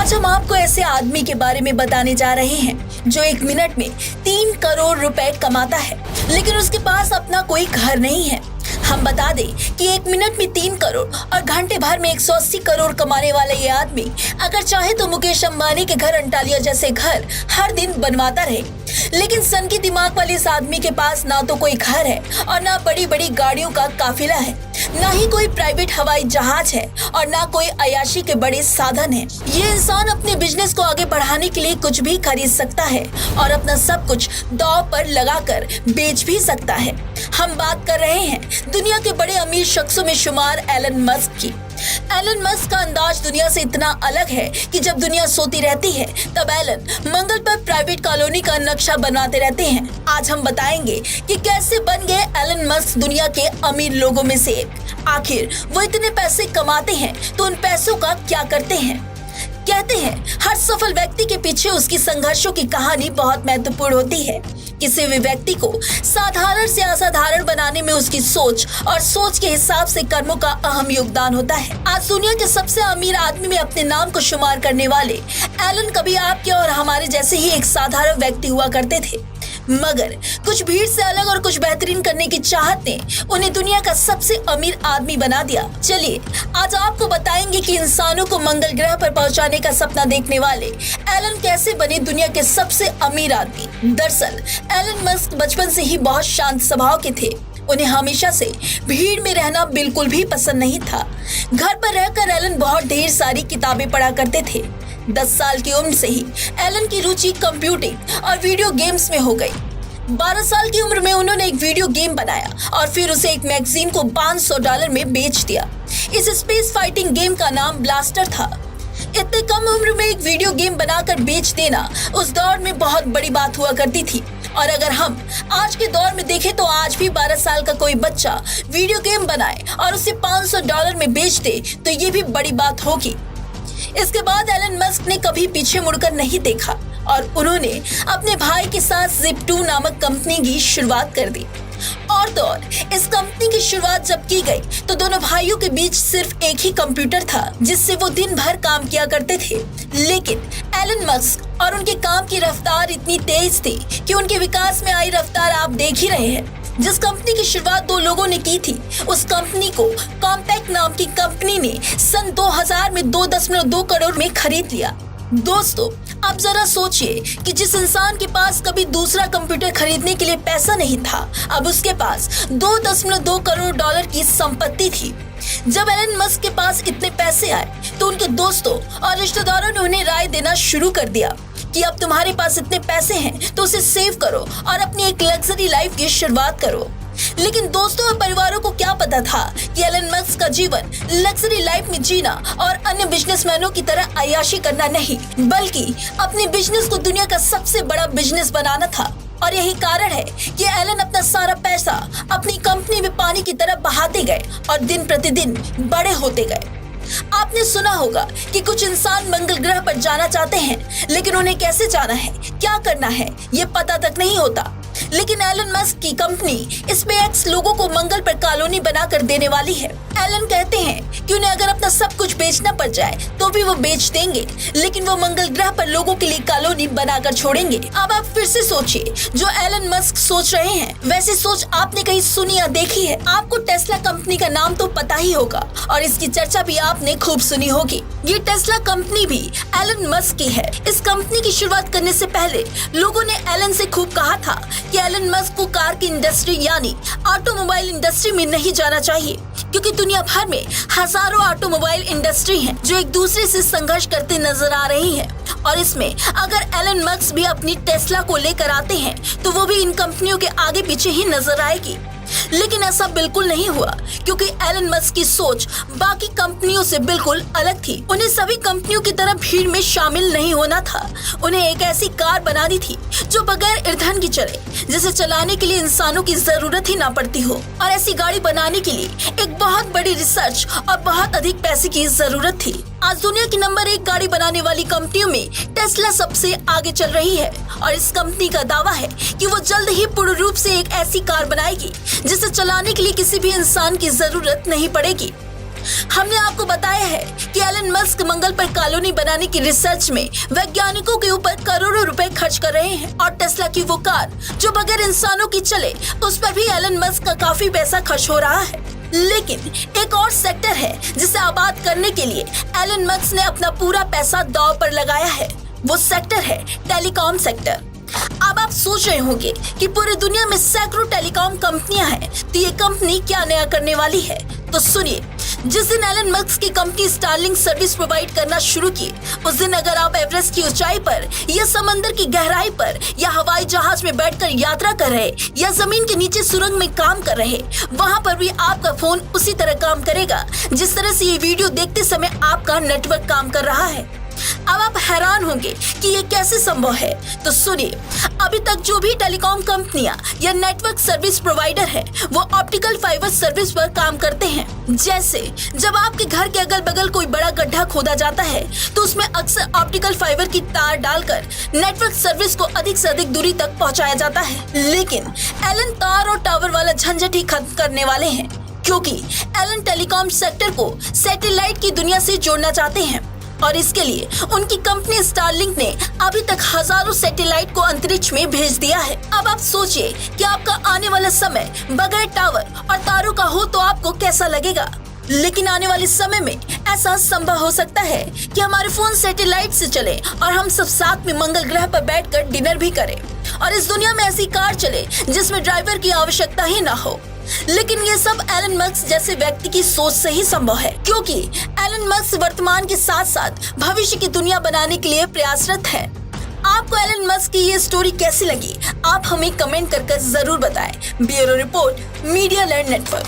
आज हम आपको ऐसे आदमी के बारे में बताने जा रहे हैं जो 1 मिनट में 3 करोड़ रुपए कमाता है, लेकिन उसके पास अपना कोई घर नहीं है। हम बता दें कि 1 मिनट में 3 करोड़ और घंटे भर में 180 करोड़ कमाने वाला ये आदमी अगर चाहे तो मुकेश अंबानी के घर अंटालिया जैसे घर हर दिन बनवाता रहे। लेकिन सन की दिमाग वाले इस आदमी के पास ना तो कोई घर है और ना बड़ी बड़ी गाड़ियों का काफिला है, ना ही कोई प्राइवेट हवाई जहाज है और ना कोई अयाशी के बड़े साधन है। ये इंसान अपने बिजनेस को आगे बढ़ाने के लिए कुछ भी खरीद सकता है और अपना सब कुछ दांव पर लगाकर बेच भी सकता है। हम बात कर रहे हैं दुनिया के बड़े अमीर शख्सों में शुमार एलन मस्क की। एलन मस्क का अंदाज दुनिया से इतना अलग है कि जब दुनिया सोती रहती है तब एलन मंगल पर प्राइवेट कॉलोनी का नक्शा बनाते रहते हैं। आज हम बताएंगे कि कैसे बन गए एलन मस्क दुनिया के अमीर लोगों में से एक। आखिर वो इतने पैसे कमाते हैं तो उन पैसों का क्या करते हैं। कहते हैं हर सफल व्यक्ति के पीछे उसकी संघर्षों की कहानी बहुत महत्वपूर्ण होती है। किसी भी व्यक्ति को साधारण से असाधारण बनाने में उसकी सोच और सोच के हिसाब से कर्मों का अहम योगदान होता है। आज दुनिया के सबसे अमीर आदमी में अपने नाम को शुमार करने वाले एलन कभी आपके और हमारे जैसे ही एक साधारण व्यक्ति हुआ करते थे, मगर कुछ भीड़ से अलग और कुछ बेहतरीन करने की चाहत ने उन्हें दुनिया का सबसे अमीर आदमी बना दिया। चलिए आज आपको बताएंगे कि इंसानों को मंगल ग्रह पर पहुंचाने का सपना देखने वाले एलन कैसे बने दुनिया के सबसे अमीर आदमी। दरअसल एलन मस्क बचपन से ही बहुत शांत स्वभाव के थे। उन्हें हमेशा से भीड़ में रहना बिल्कुल भी पसंद नहीं था। घर पर रहकर एलन बहुत ढेर सारी किताबें पढ़ा करते थे। 10 साल की उम्र से ही एलन की रुचि कंप्यूटिंग और वीडियो गेम्स में हो गई। 12 साल की उम्र में उन्होंने एक वीडियो गेम बनाया और फिर उसे एक मैगजीन को $500 में बेच दिया। इस स्पेस फाइटिंग गेम का नाम ब्लास्टर था। इतने कम उम्र में एक वीडियो गेम बनाकर बेच देना उस दौर में बहुत बड़ी बात हुआ करती थी। और अगर हम आज के दौर में देखें तो आज भी 12 साल का कोई बच्चा वीडियो गेम बनाए और उसे $500 में बेच दे तो ये भी बड़ी बात होगी। इसके बाद एलन मस्क ने कभी पीछे मुड़कर नहीं देखा और उन्होंने अपने भाई के साथ Zip2 नामक कंपनी की शुरुआत कर दी। और तो और इस कंपनी की शुरुआत जब की गई तो दोनों भाइयों के बीच सिर्फ एक ही कंप्यूटर था जिससे वो दिन भर काम किया करते थे। लेकिन एलन मस्क और उनके काम की रफ्तार इतनी तेज थी कि उनके विकास में आई रफ्तार आप देख ही रहे हैं। जिस कंपनी की शुरुआत 2 लोगों ने की थी उस कंपनी को कॉम्पैक्ट नाम की कंपनी ने सन 2000 में 2.2 करोड़ में खरीद लिया। दोस्तों अब जरा सोचिए कि जिस इंसान के पास कभी दूसरा कंप्यूटर खरीदने के लिए पैसा नहीं था, अब उसके पास $2.2 करोड़ की संपत्ति थी। जब एलन मस्क के पास इतने पैसे आए तो उनके दोस्तों और रिश्तेदारों ने उन्हें राय देना शुरू कर दिया कि अब तुम्हारे पास इतने पैसे हैं तो उसे सेव करो और अपनी एक लग्जरी लाइफ की शुरुआत करो। लेकिन दोस्तों और परिवारों को क्या पता था कि एलन मस्क का जीवन लग्जरी लाइफ में जीना और अन्य बिजनेसमैनों की तरह अय्याशी करना नहीं, बल्कि अपने बिजनेस को दुनिया का सबसे बड़ा बिजनेस बनाना था। और यही कारण है कि एलन अपना सारा पैसा अपनी कंपनी में पानी की तरह बहाते गए और दिन प्रतिदिन बड़े होते गए। आपने सुना होगा कि कुछ इंसान मंगल ग्रह पर जाना चाहते हैं, लेकिन उन्हें कैसे जाना है, क्या करना है, ये पता तक नहीं होता। लेकिन एलन मस्क की कंपनी स्पेसएक्स लोगों को मंगल पर कॉलोनी बनाकर देने वाली है। एलन कहते हैं कि उन्हें अगर अपना सब कुछ बेचना पड़ जाए तो भी वो बेच देंगे, लेकिन वो मंगल ग्रह पर लोगों के लिए कॉलोनी बनाकर छोड़ेंगे। अब आप फिर से सोचिए, जो एलन मस्क सोच रहे हैं वैसी सोच आपने कहीं सुनी या देखी है? आपको टेस्ला कंपनी का नाम तो पता ही होगा और इसकी चर्चा भी आपने खूब सुनी होगी। ये टेस्ला कंपनी भी एलन मस्क की है। इस कंपनी की शुरुआत करने से पहले लोगों ने एलन से खूब कहा था कि एलन मस्क को कार की इंडस्ट्री यानी ऑटोमोबाइल इंडस्ट्री में नहीं जाना चाहिए, क्योंकि दुनिया भर में हजारों ऑटोमोबाइल इंडस्ट्री हैं जो एक दूसरे से संघर्ष करते नजर आ रही हैं। और इसमें अगर एलन मस्क भी अपनी टेस्ला को लेकर आते हैं तो वो भी इन कंपनियों के आगे पीछे ही नजर आएगी। लेकिन ऐसा बिल्कुल नहीं हुआ, क्योंकि एलन मस्क की सोच बाकी कंपनियों से बिल्कुल अलग थी। उन्हें सभी कंपनियों की तरह भीड़ में शामिल नहीं होना था। उन्हें एक ऐसी कार बनानी थी जो बगैर ईंधन की चले, जिसे चलाने के लिए इंसानों की जरूरत ही ना पड़ती हो। और ऐसी गाड़ी बनाने के लिए एक बहुत बड़ी रिसर्च और बहुत अधिक पैसे की जरूरत थी। आज दुनिया की नंबर 1 गाड़ी बनाने वाली कंपनियों में टेस्ला सबसे आगे चल रही है और इस कंपनी का दावा है कि वो जल्द ही पूर्ण रूप से एक ऐसी कार बनाएगी जिसे चलाने के लिए किसी भी इंसान की जरूरत नहीं पड़ेगी। हमने आपको बताया है कि एलन मस्क मंगल पर कॉलोनी बनाने की रिसर्च में वैज्ञानिकों के ऊपर करोड़ों रुपए खर्च कर रहे हैं और टेस्ला की वो कार जो बगैर इंसानों की चले उस पर भी एलन मस्क का काफी पैसा खर्च हो रहा है। लेकिन एक और सेक्टर है जिसे आबाद करने के लिए एलन मस्क ने अपना पूरा पैसा दांव पर लगाया है। वो सेक्टर है टेलीकॉम सेक्टर। अब आप सोच रहे होंगे कि पूरी दुनिया में सैकड़ों टेलीकॉम कंपनियां हैं, तो ये कंपनी क्या नया करने वाली है? तो सुनिए, जिस दिन एलन मस्क की कंपनी स्टारलिंक सर्विस प्रोवाइड करना शुरू की, उस दिन अगर आप एवरेस्ट की ऊंचाई पर या समंदर की गहराई पर या हवाई जहाज में बैठकर यात्रा कर रहे या जमीन के नीचे सुरंग में काम कर रहे, वहाँ पर भी आपका फोन उसी तरह काम करेगा जिस तरह से ये वीडियो देखते समय आपका नेटवर्क काम कर रहा है। अब आप हैरान होंगे कि ये कैसे संभव है, तो सुनिए, अभी तक जो भी टेलीकॉम कंपनियां या नेटवर्क सर्विस प्रोवाइडर है वो ऑप्टिकल फाइबर सर्विस पर काम करते हैं। जैसे जब आपके घर के अगल बगल कोई बड़ा गड्ढा खोदा जाता है तो उसमें अक्सर ऑप्टिकल फाइबर की तार डालकर नेटवर्क सर्विस को अधिक से अधिक दूरी तक पहुंचाया जाता है। लेकिन एलन तार और टावर वाला झंझट ही खत्म करने वाले हैं, क्योंकि एलन टेलीकॉम सेक्टर को सैटेलाइट की दुनिया से जोड़ना चाहते हैं और इसके लिए उनकी कंपनी स्टारलिंक ने अभी तक हजारों सैटेलाइट को अंतरिक्ष में भेज दिया है। अब आप सोचिए कि आपका आने वाला समय बगैर टावर और तारों का हो तो आपको कैसा लगेगा। लेकिन आने वाले समय में ऐसा संभव हो सकता है कि हमारे फोन सैटेलाइट से चले और हम सब साथ में मंगल ग्रह पर बैठकर डिनर भी करें और इस दुनिया में ऐसी कार चले जिसमें ड्राइवर की आवश्यकता ही ना हो। लेकिन ये सब एलन मस्क जैसे व्यक्ति की सोच से ही संभव है, क्योंकि एलन मस्क वर्तमान के साथ साथ भविष्य की दुनिया बनाने के लिए प्रयासरत है। आपको एलन मस्क की ये स्टोरी कैसी लगी, आप हमें कमेंट कर जरूर बताएं। Bureau report, media learn network.